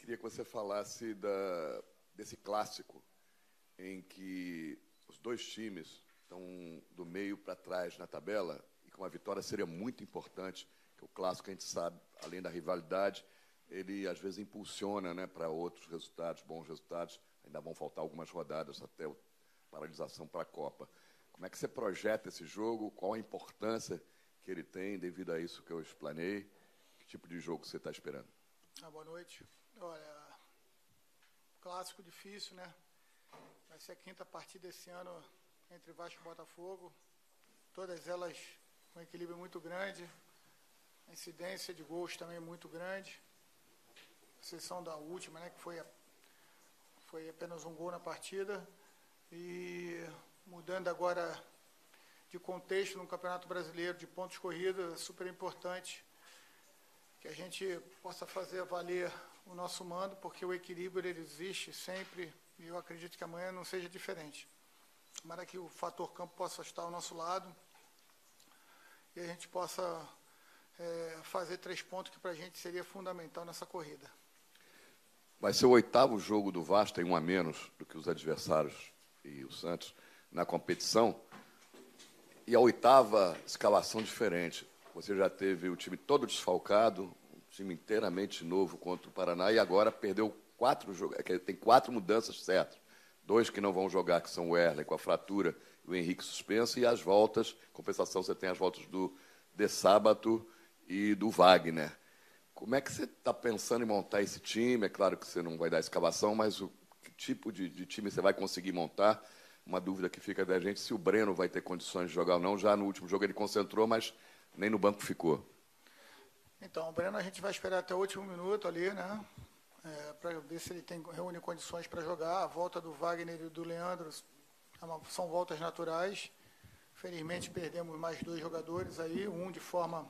Queria que você falasse desse clássico em que os dois times estão do meio para trás na tabela e com a vitória seria muito importante, que o clássico, a gente sabe, além da rivalidade, ele às vezes impulsiona, né, para outros resultados, bons resultados. Ainda vão faltar algumas rodadas até a paralisação para a Copa. Como é que você projeta esse jogo? Qual a importância que ele tem devido a isso que eu explanei? Que tipo de jogo você está esperando? Boa noite. Olha, clássico difícil, né? Vai ser a quinta partida esse ano entre Vasco e Botafogo. Todas elas com um equilíbrio muito grande. A incidência de gols também muito grande. A exceção da última, né? Que foi apenas um gol na partida. E mudando agora de contexto no Campeonato Brasileiro de pontos corridos, é super importante que a gente possa fazer valer o nosso mando, porque o equilíbrio ele existe sempre e eu acredito que amanhã não seja diferente. Tomara que o fator campo possa estar ao nosso lado e a gente possa fazer 3 pontos que para a gente seria fundamental nessa corrida. Vai ser o 8º jogo do Vasco, tem um a menos do que os adversários e o Santos na competição, e a 8ª escalação diferente. Você já teve o time todo desfalcado, um time inteiramente novo contra o Paraná, e agora perdeu 4 jogos, tem 4 mudanças certas. 2 que não vão jogar, que são o Erle com a fratura e o Henrique suspenso, e as voltas, compensação, você tem as voltas de Sábato e do Wagner. Como é que você está pensando em montar esse time? É claro que você não vai dar escalação, mas que tipo de time você vai conseguir montar? Uma dúvida que fica da gente, se o Breno vai ter condições de jogar ou não. Já no último jogo ele concentrou, mas nem no banco ficou. Então, o Breno a gente vai esperar até o último minuto ali, né? Para ver se ele reúne condições para jogar. A volta do Wagner e do Leandro são voltas naturais. Felizmente perdemos mais 2 jogadores aí, um de forma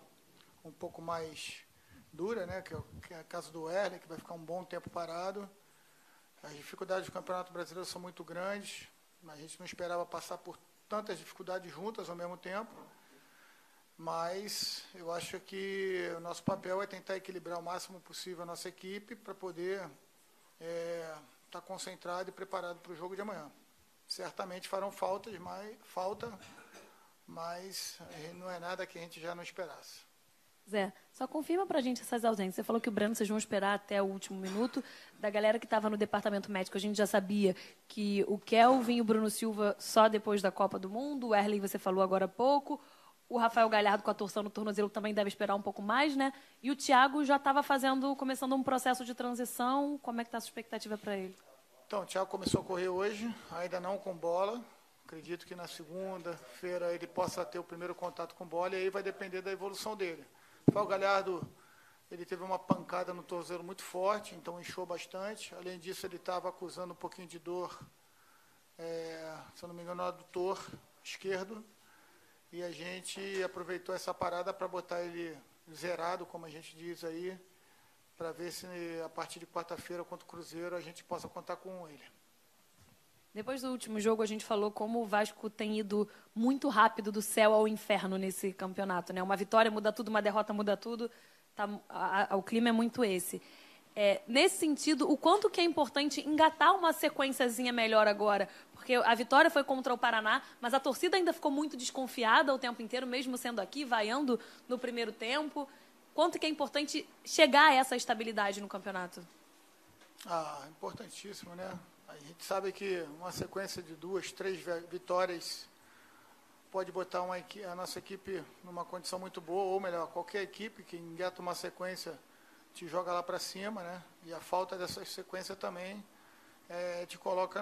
um pouco mais dura, né? Que é o caso do Erle, que vai ficar um bom tempo parado. As dificuldades do Campeonato Brasileiro são muito grandes. A gente não esperava passar por tantas dificuldades juntas ao mesmo tempo, mas eu acho que o nosso papel é tentar equilibrar o máximo possível a nossa equipe para poder estar concentrado e preparado para o jogo de amanhã. Certamente farão falta, mas não é nada que a gente já não esperasse. Zé, só confirma pra gente essas ausências. Você falou que o Breno vocês vão esperar até o último minuto. Da galera que estava no departamento médico, a gente já sabia que o Kelvin e o Bruno Silva só depois da Copa do Mundo. O Erling você falou agora há pouco. O Rafael Galhardo com a torção no tornozelo também deve esperar um pouco mais, né? E o Thiago já estava começando um processo de transição. Como é que está a sua expectativa para ele? Então, o Thiago começou a correr hoje, ainda não com bola. Acredito que na segunda-feira ele possa ter o primeiro contato com bola e aí vai depender da evolução dele. O Rafael Galhardo, ele teve uma pancada no tornozelo muito forte, então inchou bastante. Além disso, ele estava acusando um pouquinho de dor, se eu não me engano, no adutor esquerdo. E a gente aproveitou essa parada para botar ele zerado, como a gente diz aí, para ver se a partir de quarta-feira contra o Cruzeiro a gente possa contar com ele. Depois do último jogo, a gente falou como o Vasco tem ido muito rápido do céu ao inferno nesse campeonato, né? Uma vitória muda tudo, uma derrota muda tudo. O clima é muito esse. Nesse sentido, o quanto que é importante engatar uma sequenciazinha melhor agora? Porque a vitória foi contra o Paraná, mas a torcida ainda ficou muito desconfiada o tempo inteiro, mesmo sendo aqui, vaiando no primeiro tempo. Quanto que é importante chegar a essa estabilidade no campeonato? Importantíssimo, né? A gente sabe que uma sequência de 2, 3 vitórias pode botar a nossa equipe numa condição muito boa, ou melhor, qualquer equipe que engata uma sequência te joga lá para cima, né? E a falta dessa sequência também te coloca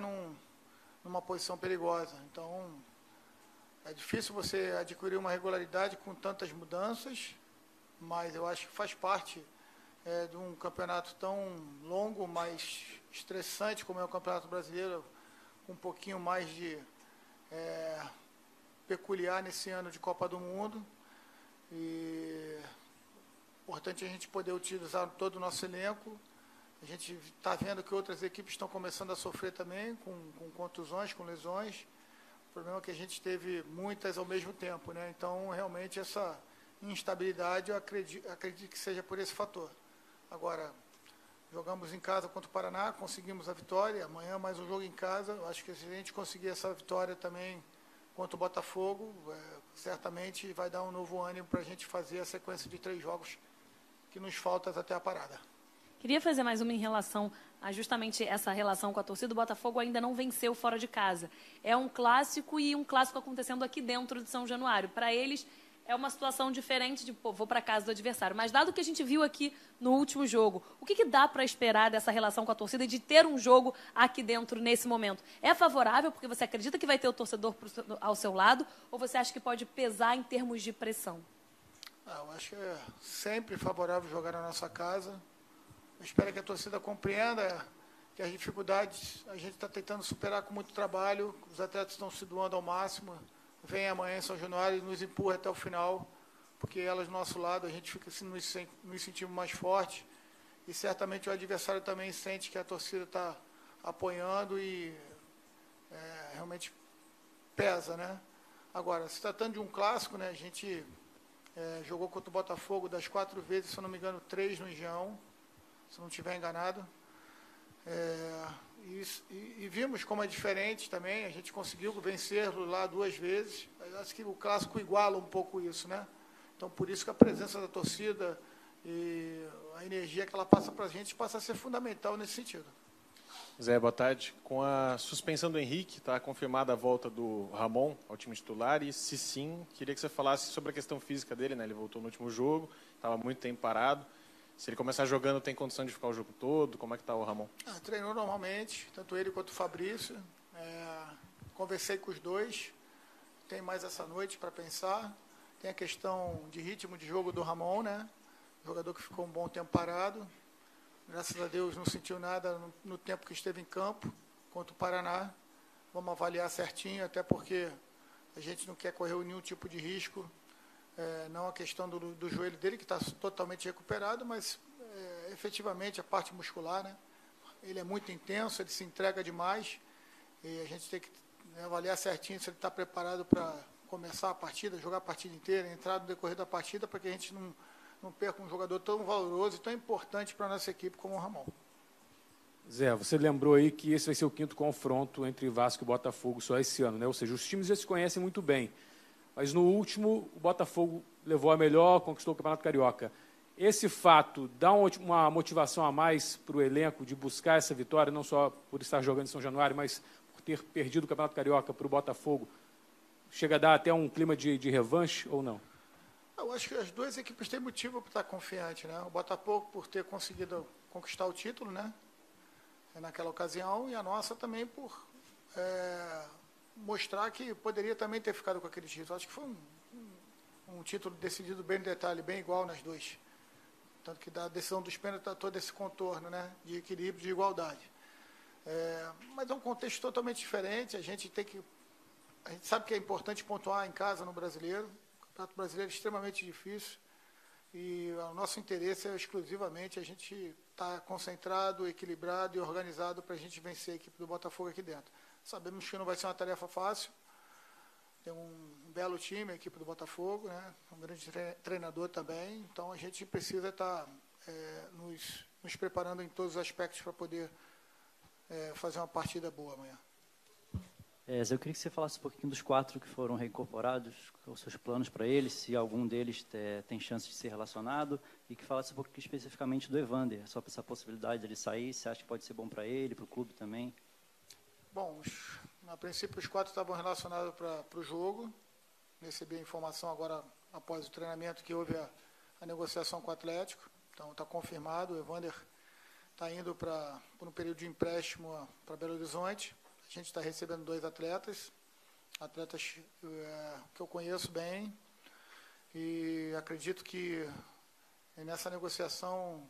numa posição perigosa. Então, é difícil você adquirir uma regularidade com tantas mudanças, mas eu acho que faz parte de um campeonato tão longo, mas estressante como é o Campeonato Brasileiro, com um pouquinho mais de peculiar nesse ano de Copa do Mundo. E importante a gente poder utilizar todo o nosso elenco. A gente está vendo que outras equipes estão começando a sofrer também com contusões, com lesões. O problema é que a gente teve muitas ao mesmo tempo, né? Então, realmente, essa instabilidade, eu acredito que seja por esse fator. Agora, Jogamos em casa contra o Paraná, conseguimos a vitória. Amanhã mais um jogo em casa. Eu acho que se a gente conseguir essa vitória também contra o Botafogo, certamente vai dar um novo ânimo para a gente fazer a sequência de 3 jogos que nos falta até a parada. Queria fazer mais uma em relação a justamente essa relação com a torcida. O Botafogo ainda não venceu fora de casa. É um clássico e um clássico acontecendo aqui dentro de São Januário. Para eles é uma situação diferente de, vou para casa do adversário. Mas dado que a gente viu aqui no último jogo, o que dá para esperar dessa relação com a torcida e de ter um jogo aqui dentro nesse momento? É favorável porque você acredita que vai ter o torcedor ao seu lado ou você acha que pode pesar em termos de pressão? Eu acho que é sempre favorável jogar na nossa casa. Eu espero que a torcida compreenda que as dificuldades a gente está tentando superar com muito trabalho. Os atletas estão se doando ao máximo. Vem amanhã em São Januário e nos empurra até o final, porque elas do nosso lado, a gente fica assim, nos sentimos mais fortes. E certamente o adversário também sente que a torcida está apoiando e realmente pesa, né? Agora, se tratando de um clássico, né, a gente jogou contra o Botafogo das 4 vezes, se eu não me engano, 3 no Engenhão, se não estiver enganado. E vimos como é diferente também, a gente conseguiu vencer lá 2 vezes. Acho que o clássico iguala um pouco isso, né? Então, por isso que a presença da torcida e a energia que ela passa para a gente passa a ser fundamental nesse sentido. Zé, boa tarde. Com a suspensão do Henrique, está confirmada a volta do Ramon ao time titular, e se sim, queria que você falasse sobre a questão física dele, né? Ele voltou no último jogo, estava muito tempo parado. Se ele começar jogando, tem condição de ficar o jogo todo? Como é que está o Ramon? Treinou normalmente, tanto ele quanto o Fabrício. Conversei com os dois. Tem mais essa noite para pensar. Tem a questão de ritmo de jogo do Ramon, né? Jogador que ficou um bom tempo parado. Graças a Deus não sentiu nada no tempo que esteve em campo contra o Paraná. Vamos avaliar certinho, até porque a gente não quer correr nenhum tipo de risco. Não a questão do joelho dele, que está totalmente recuperado, mas efetivamente a parte muscular, né? Ele é muito intenso, ele se entrega demais, e a gente tem que avaliar certinho se ele está preparado para começar a partida, jogar a partida inteira, entrar no decorrer da partida, para que a gente não perca um jogador tão valoroso e tão importante para a nossa equipe como o Ramon. Zé, você lembrou aí que esse vai ser o 5º confronto entre Vasco e Botafogo só esse ano, né? Ou seja, os times já se conhecem muito bem. Mas no último, o Botafogo levou a melhor, conquistou o Campeonato Carioca. Esse fato dá uma motivação a mais para o elenco de buscar essa vitória, não só por estar jogando em São Januário, mas por ter perdido o Campeonato Carioca para o Botafogo? Chega a dar até um clima de revanche ou não? Eu acho que as 2 equipes têm motivo para estar confiante, né? O Botafogo por ter conseguido conquistar o título, né? Naquela ocasião, e a nossa também por mostrar que poderia também ter ficado com aquele título. Acho que foi um título decidido bem no detalhe, bem igual nas 2. Tanto que da decisão dos pênaltis está todo esse contorno, né, de equilíbrio, de igualdade. Mas é um contexto totalmente diferente. A gente sabe que é importante pontuar em casa no Brasileiro. O Campeonato Brasileiro é extremamente difícil. E o nosso interesse é exclusivamente a gente estar concentrado, equilibrado e organizado para a gente vencer a equipe do Botafogo aqui dentro. Sabemos que não vai ser uma tarefa fácil. Tem um belo time, a equipe do Botafogo, né? Um grande treinador também. Então, a gente precisa estar nos preparando em todos os aspectos para poder fazer uma partida boa amanhã. Zé, eu queria que você falasse um pouquinho dos 4 que foram reincorporados, os seus planos para eles, se algum deles tem chance de ser relacionado, e que falasse um pouquinho especificamente do Evander, só para essa possibilidade dele sair, você acha que pode ser bom para ele, para o clube também? Bom, a princípio os 4 estavam relacionados para o jogo. Recebi a informação agora, após o treinamento, que houve a negociação com o Atlético. Então está confirmado, o Evander está indo por um período de empréstimo para Belo Horizonte. A gente está recebendo 2 atletas que eu conheço bem, e acredito que nessa negociação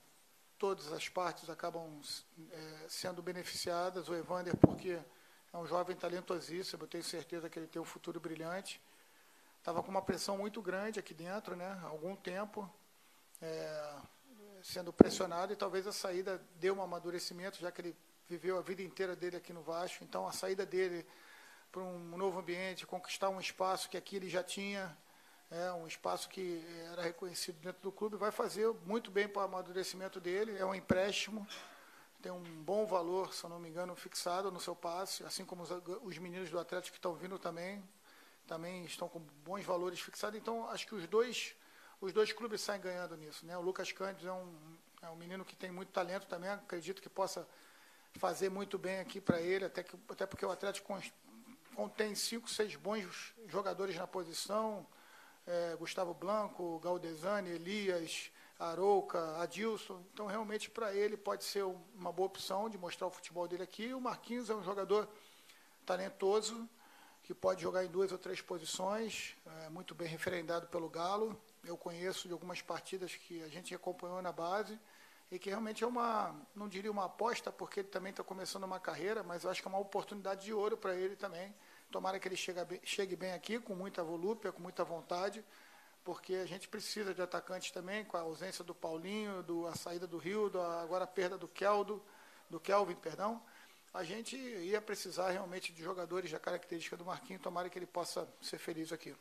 todas as partes acabam sendo beneficiadas. O Evander, porque é um jovem talentosíssimo, eu tenho certeza que ele tem um futuro brilhante. Estava com uma pressão muito grande aqui dentro, né, há algum tempo, sendo pressionado, e talvez a saída dê um amadurecimento, já que ele viveu a vida inteira dele aqui no Vasco. Então, a saída dele para um novo ambiente, conquistar um espaço que aqui ele já tinha, um espaço que era reconhecido dentro do clube, vai fazer muito bem para o amadurecimento dele. É um empréstimo, tem um bom valor, se eu não me engano, fixado no seu passe, assim como os meninos do Atlético que estão vindo também estão com bons valores fixados. Então, acho que os dois clubes saem ganhando nisso, né? O Lucas Cândido é um menino que tem muito talento também, acredito que possa fazer muito bem aqui para ele, até porque o Atlético contém 5, 6 bons jogadores na posição, Gustavo Blanco, Galdesani, Elias, Arouca, Adilson. Então, realmente, para ele pode ser uma boa opção de mostrar o futebol dele aqui. O Marquinhos é um jogador talentoso, que pode jogar em 2 ou 3 posições, muito bem referendado pelo Galo. Eu conheço de algumas partidas que a gente acompanhou na base, e que realmente não diria uma aposta, porque ele também está começando uma carreira, mas eu acho que é uma oportunidade de ouro para ele também. Tomara que ele chegue bem aqui, com muita volúpia, com muita vontade, porque a gente precisa de atacantes também, com a ausência do Paulinho, a saída do Rio, agora a perda do Kelvin, a gente ia precisar realmente de jogadores da característica do Marquinhos. Tomara que ele possa ser feliz aqui.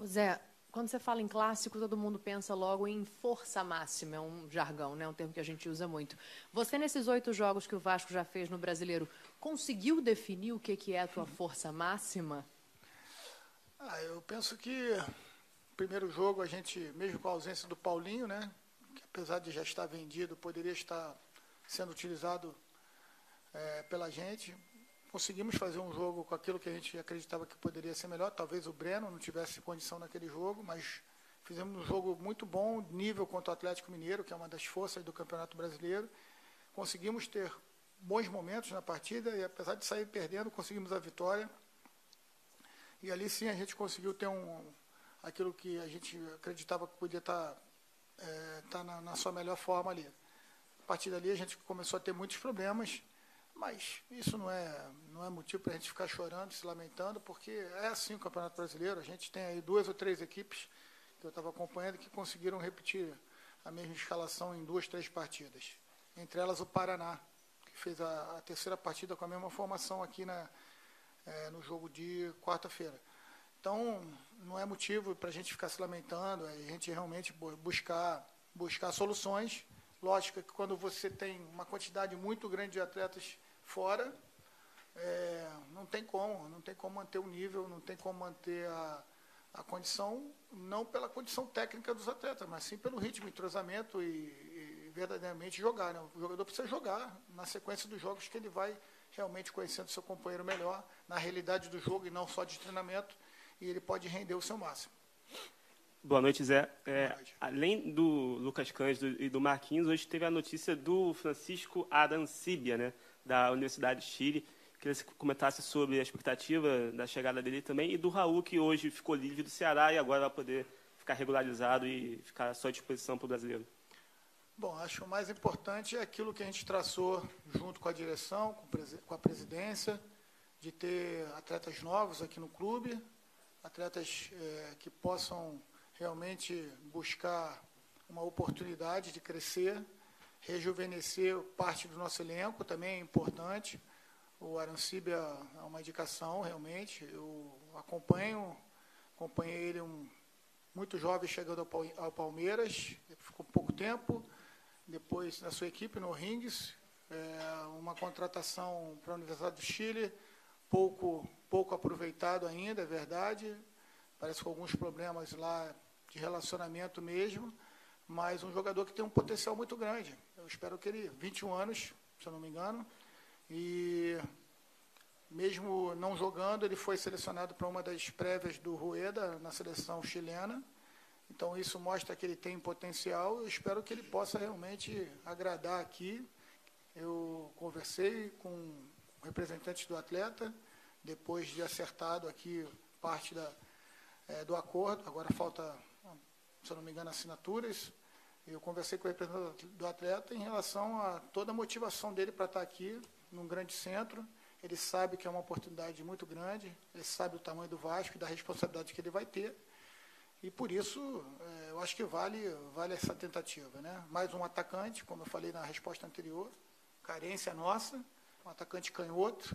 Zé, quando você fala em clássico, todo mundo pensa logo em força máxima, é um jargão, né? Um termo que a gente usa muito. Você, nesses 8 jogos que o Vasco já fez no Brasileiro, conseguiu definir o que é a tua força máxima? Eu penso que no primeiro jogo a gente, mesmo com a ausência do Paulinho, né, que apesar de já estar vendido, poderia estar sendo utilizado pela gente, conseguimos fazer um jogo com aquilo que a gente acreditava que poderia ser melhor. Talvez o Breno não tivesse condição naquele jogo, mas fizemos um jogo muito bom, nível contra o Atlético Mineiro, que é uma das forças do Campeonato Brasileiro. Conseguimos ter bons momentos na partida e, apesar de sair perdendo, conseguimos a vitória. E ali sim a gente conseguiu ter aquilo que a gente acreditava que podia estar na sua melhor forma ali. A partir dali a gente começou a ter muitos problemas, mas isso não é motivo para a gente ficar chorando, se lamentando, porque é assim o Campeonato Brasileiro. A gente tem aí 2 ou 3 equipes que eu estava acompanhando que conseguiram repetir a mesma escalação em 2, 3 partidas. Entre elas o Paraná, que fez a terceira partida com a mesma formação aqui no jogo de quarta-feira. Então, não é motivo para a gente ficar se lamentando, a gente realmente buscar soluções. Lógico que quando você tem uma quantidade muito grande de atletas fora, não tem como manter o nível, não tem como manter a condição, não pela condição técnica dos atletas, mas sim pelo ritmo, entrosamento e verdadeiramente jogar, né? O jogador precisa jogar na sequência dos jogos que ele vai realmente conhecendo seu companheiro melhor, na realidade do jogo e não só de treinamento, e ele pode render o seu máximo. Boa noite, Zé. Além do Lucas Cândido e do Marquinhos, hoje teve a notícia do Francisco Arancibia, né, da Universidade de Chile. Queria que você comentasse sobre a expectativa da chegada dele também, e do Raul, que hoje ficou livre do Ceará e agora vai poder ficar regularizado e ficar à sua disposição para o brasileiro. Bom, acho que o mais importante é aquilo que a gente traçou junto com a direção, com a presidência, de ter atletas novos aqui no clube, atletas que possam realmente buscar uma oportunidade de crescer, rejuvenescer parte do nosso elenco, também é importante. O Arancibia é uma indicação, realmente. Eu acompanhei ele muito jovem chegando ao Palmeiras, ficou pouco tempo, depois na sua equipe, no Rings, uma contratação para a Universidade do Chile, pouco aproveitado ainda, é verdade, parece com alguns problemas lá de relacionamento mesmo, mas um jogador que tem um potencial muito grande. Eu espero que ele, 21 anos, se eu não me engano, e mesmo não jogando, ele foi selecionado para uma das prévias do Rueda na seleção chilena. Então isso mostra que ele tem potencial. Eu espero que ele possa realmente agradar aqui. Eu conversei com representantes do atleta, depois de acertado aqui parte do acordo. Agora falta, se eu não me engano, assinaturas. Eu conversei com o representante do atleta em relação a toda a motivação dele para estar aqui, num grande centro. Ele sabe que é uma oportunidade muito grande, ele sabe o tamanho do Vasco e da responsabilidade que ele vai ter. E por isso, eu acho que vale essa tentativa, né? Mais um atacante, como eu falei na resposta anterior, carência nossa, um atacante canhoto,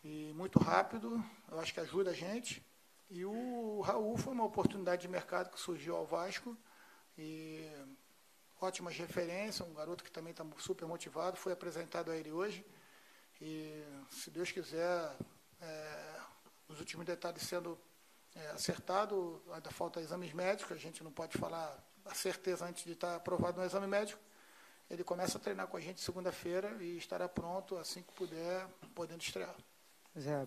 e muito rápido, eu acho que ajuda a gente. E o Raul foi uma oportunidade de mercado que surgiu ao Vasco, e ótimas referências, um garoto que também está super motivado, foi apresentado a ele hoje, e se Deus quiser, os últimos detalhes sendo acertados, ainda falta exames médicos, a gente não pode falar a certeza antes de estar aprovado no exame médico. Ele começa a treinar com a gente segunda-feira e estará pronto assim que puder, podendo estrear. Zé,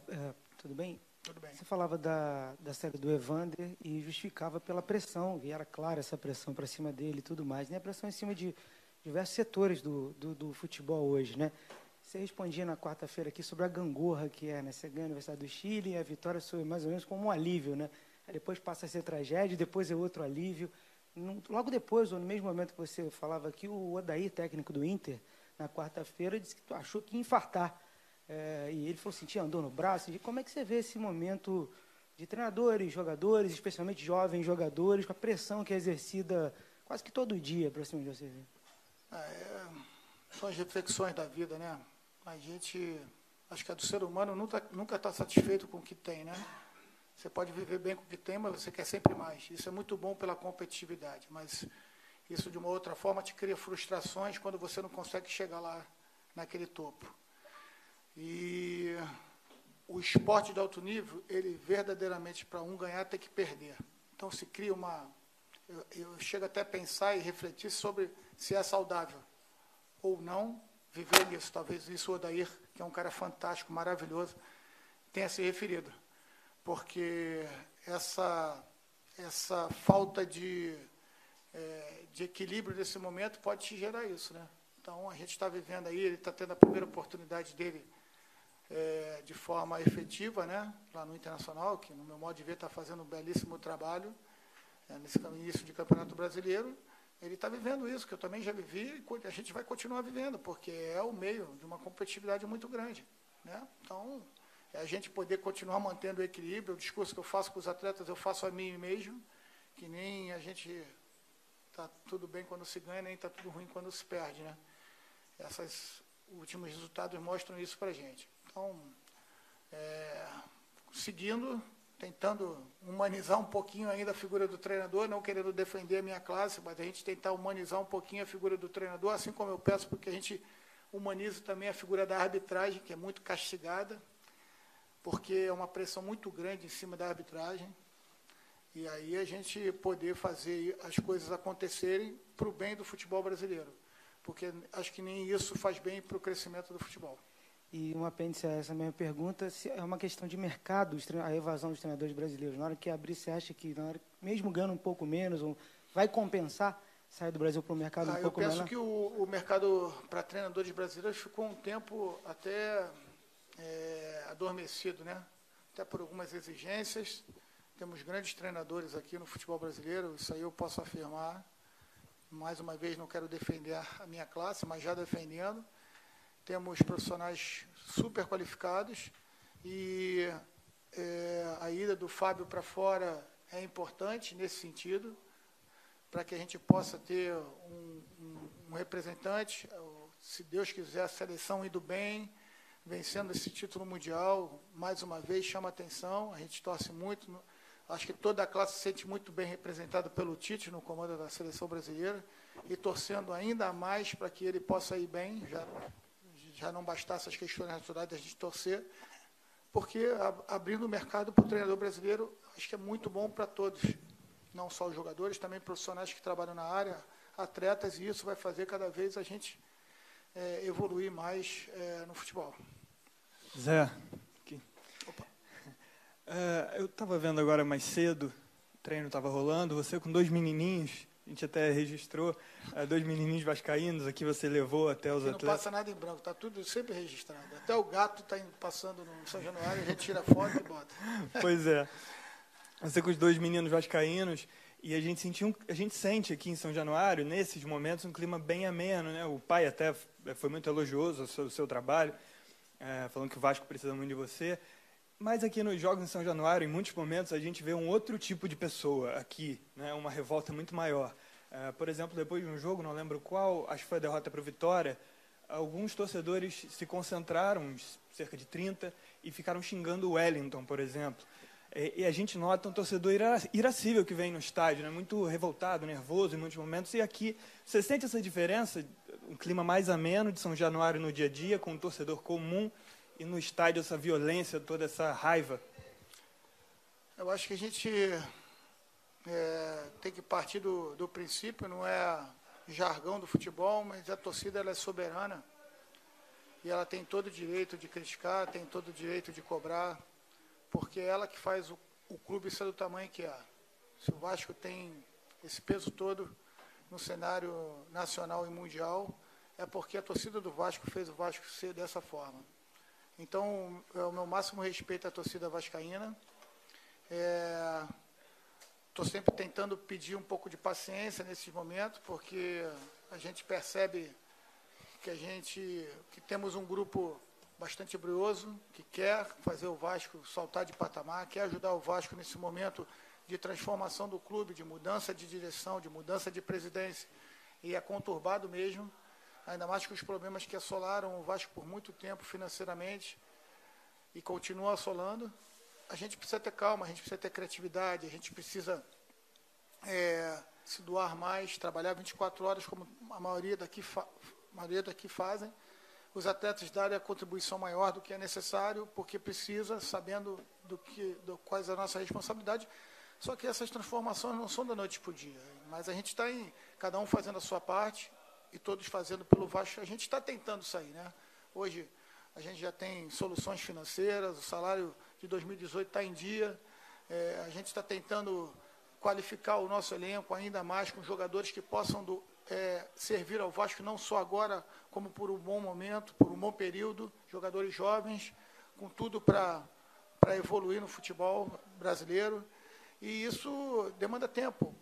tudo bem? Tudo bem. Você falava da série do Evander e justificava pela pressão, e era clara essa pressão para cima dele e tudo mais, né? A pressão em cima de diversos setores do futebol hoje, né? Você respondia na quarta-feira aqui sobre a gangorra que é, né? Você ganha a Universidade do Chile e a vitória foi mais ou menos como um alívio, né? Aí depois passa a ser tragédia, depois é outro alívio. Logo depois, ou no mesmo momento que você falava aqui, o Odair, técnico do Inter, na quarta-feira, disse que tu achou que ia infartar. E ele falou assim, tinha andou no braço. E como é que você vê esse momento de treinadores, jogadores, especialmente jovens jogadores, com a pressão que é exercida quase que todo dia para cima de você? São as reflexões da vida, né? A gente, acho que a do ser humano nunca está satisfeito com o que tem, né? Você pode viver bem com o que tem, mas você quer sempre mais. Isso é muito bom pela competitividade, mas isso, de uma outra forma, te cria frustrações quando você não consegue chegar lá, naquele topo. E o esporte de alto nível, ele verdadeiramente, para um ganhar, tem que perder. Então, se cria uma... Eu chego até a pensar e refletir sobre se é saudável ou não viver nisso. Talvez isso o Odair, que é um cara fantástico, maravilhoso, tenha se referido. Porque essa falta de equilíbrio nesse momento pode te gerar isso, né? Então, a gente está vivendo aí, ele está tendo a primeira oportunidade dele de forma efetiva, né? Lá no Internacional, que, no meu modo de ver, está fazendo um belíssimo trabalho nesse início de Campeonato Brasileiro. Ele está vivendo isso, que eu também já vivi, e a gente vai continuar vivendo, porque é o meio de uma competitividade muito grande, né? Então, a gente poder continuar mantendo o equilíbrio. O discurso que eu faço com os atletas, eu faço a mim mesmo, que nem a gente está tudo bem quando se ganha, nem está tudo ruim quando se perde, né? Esses últimos resultados mostram isso para a gente. Então, seguindo, tentando humanizar um pouquinho ainda a figura do treinador, não querendo defender a minha classe, mas a gente tentar humanizar um pouquinho a figura do treinador, assim como eu peço porque a gente humanize também a figura da arbitragem, que é muito castigada, porque é uma pressão muito grande em cima da arbitragem, e aí a gente poder fazer as coisas acontecerem para o bem do futebol brasileiro, porque acho que nem isso faz bem para o crescimento do futebol. E um apêndice a essa mesma pergunta, se é uma questão de mercado, a evasão dos treinadores brasileiros. Na hora que abrir, você acha que, mesmo ganhando um pouco menos, vai compensar sair do Brasil para o mercado um pouco menor? Eu penso que o mercado para treinadores brasileiros ficou um tempo até adormecido, né? Até por algumas exigências. Temos grandes treinadores aqui no futebol brasileiro, isso aí eu posso afirmar. Mais uma vez, não quero defender a minha classe, mas já defendendo. Temos profissionais super qualificados e a ida do Fábio para fora é importante nesse sentido, para que a gente possa ter um representante, se Deus quiser, a seleção indo bem, vencendo esse título mundial, mais uma vez chama atenção, a gente torce muito, acho que toda a classe se sente muito bem representada pelo Tite no comando da seleção brasileira e torcendo ainda mais para que ele possa ir bem, já não bastasse as questões naturais da gente torcer, porque abrindo o mercado para o treinador brasileiro, acho que é muito bom para todos, não só os jogadores, também profissionais que trabalham na área, atletas, e isso vai fazer cada vez a gente evoluir mais no futebol. Zé, aqui. Eu estava vendo agora mais cedo, o treino estava rolando, você com 2 menininhos, a gente até registrou 2 menininhos vascaínos, aqui você levou até os atletas. Não passa nada em branco, está tudo sempre registrado. Até o gato está passando no São Januário, a gente tira foto e bota. Pois é. Você com os 2 meninos vascaínos, e a gente sente aqui em São Januário, nesses momentos, um clima bem ameno, né? O pai até foi muito elogioso ao seu trabalho, falando que o Vasco precisa muito de você. Mas aqui nos Jogos em São Januário, em muitos momentos, a gente vê um outro tipo de pessoa aqui, né? Uma revolta muito maior. Por exemplo, depois de um jogo, não lembro qual, acho que foi a derrota para o Vitória, alguns torcedores se concentraram, cerca de 30, e ficaram xingando o Wellington, por exemplo. E a gente nota um torcedor irascível que vem no estádio, né? Muito revoltado, nervoso em muitos momentos. E aqui, você sente essa diferença? Um clima mais ameno de São Januário no dia a dia, com um torcedor comum, e no estádio essa violência, toda essa raiva? Eu acho que a gente tem que partir do princípio, não é jargão do futebol, mas a torcida ela é soberana e ela tem todo o direito de criticar, tem todo o direito de cobrar, porque é ela que faz o clube ser do tamanho que é. Se o Vasco tem esse peso todo no cenário nacional e mundial, é porque a torcida do Vasco fez o Vasco ser dessa forma. Então, é o meu máximo respeito à torcida vascaína. Estou sempre tentando pedir um pouco de paciência nesses momentos, porque a gente percebe que temos um grupo bastante brioso, que quer fazer o Vasco saltar de patamar, quer ajudar o Vasco nesse momento de transformação do clube, de mudança de direção, de mudança de presidência. E é conturbado mesmo, ainda mais que os problemas que assolaram o Vasco por muito tempo financeiramente e continuam assolando. A gente precisa ter calma, a gente precisa ter criatividade, a gente precisa se doar mais, trabalhar 24 horas, como a maioria daqui fazem. Os atletas darem a contribuição maior do que é necessário, porque precisa, sabendo quais é a nossa responsabilidade. Só que essas transformações não são da noite para o dia. Mas a gente está cada um fazendo a sua parte e todos fazendo pelo Vasco. A gente está tentando sair, né? Hoje a gente já tem soluções financeiras, o salário de 2018 está em dia. A gente está tentando qualificar o nosso elenco ainda mais com jogadores que possam servir ao Vasco não só agora, como por um bom momento, por um bom período, jogadores jovens, com tudo para evoluir no futebol brasileiro. E isso demanda tempo.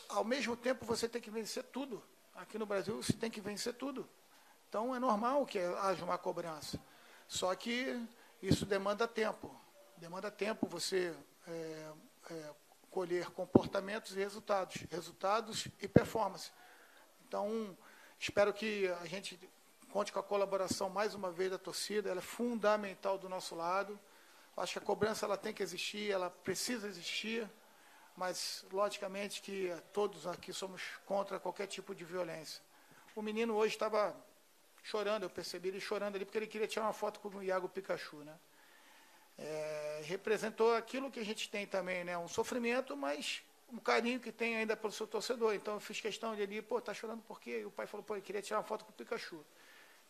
Ao mesmo tempo, você tem que vencer tudo. Aqui no Brasil, você tem que vencer tudo. Então, é normal que haja uma cobrança. Só que isso demanda tempo. Demanda tempo você colher comportamentos e resultados e performance. Então, espero que a gente conte com a colaboração, mais uma vez, da torcida. Ela é fundamental do nosso lado. Acho que a cobrança ela tem que existir, ela precisa existir, mas, logicamente, que todos aqui somos contra qualquer tipo de violência. O menino hoje estava chorando, eu percebi ele chorando ali, porque ele queria tirar uma foto com o Iago Pikachu, né? Representou aquilo que a gente tem também, né? Um sofrimento, mas um carinho que tem ainda pelo seu torcedor. Então, eu fiz questão de ele, tá chorando por quê? E o pai falou, ele queria tirar uma foto com o Pikachu.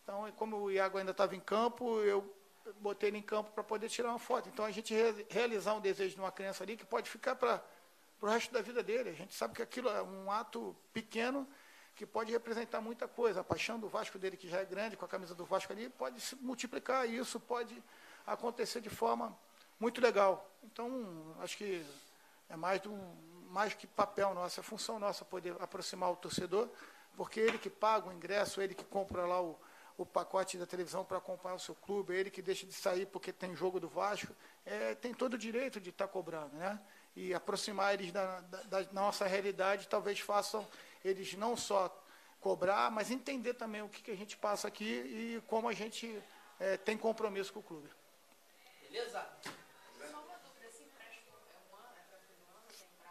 Então, como o Iago ainda estava em campo, eu botei ele em campo para poder tirar uma foto. Então, a gente realizar um desejo de uma criança ali que pode ficar para o resto da vida dele. A gente sabe que aquilo é um ato pequeno que pode representar muita coisa. A paixão do Vasco dele, que já é grande, com a camisa do Vasco ali, pode se multiplicar, e isso pode acontecer de forma muito legal. Então, acho que é mais que papel nosso, é função nossa poder aproximar o torcedor, porque ele que paga o ingresso, ele que compra lá o pacote da televisão para acompanhar o seu clube, ele que deixa de sair porque tem jogo do Vasco, tem todo o direito de estar cobrando, né? E aproximar eles da nossa realidade, talvez façam eles não só cobrar, mas entender também o que a gente passa aqui e como a gente tem compromisso com o clube. Beleza?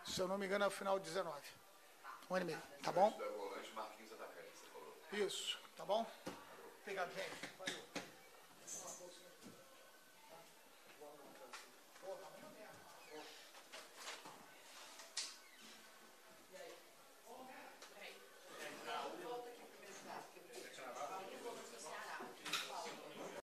Se eu não me engano, é o final de 19. 1 ano e meio, tá bom? Isso, tá bom? Obrigado, gente. Valeu.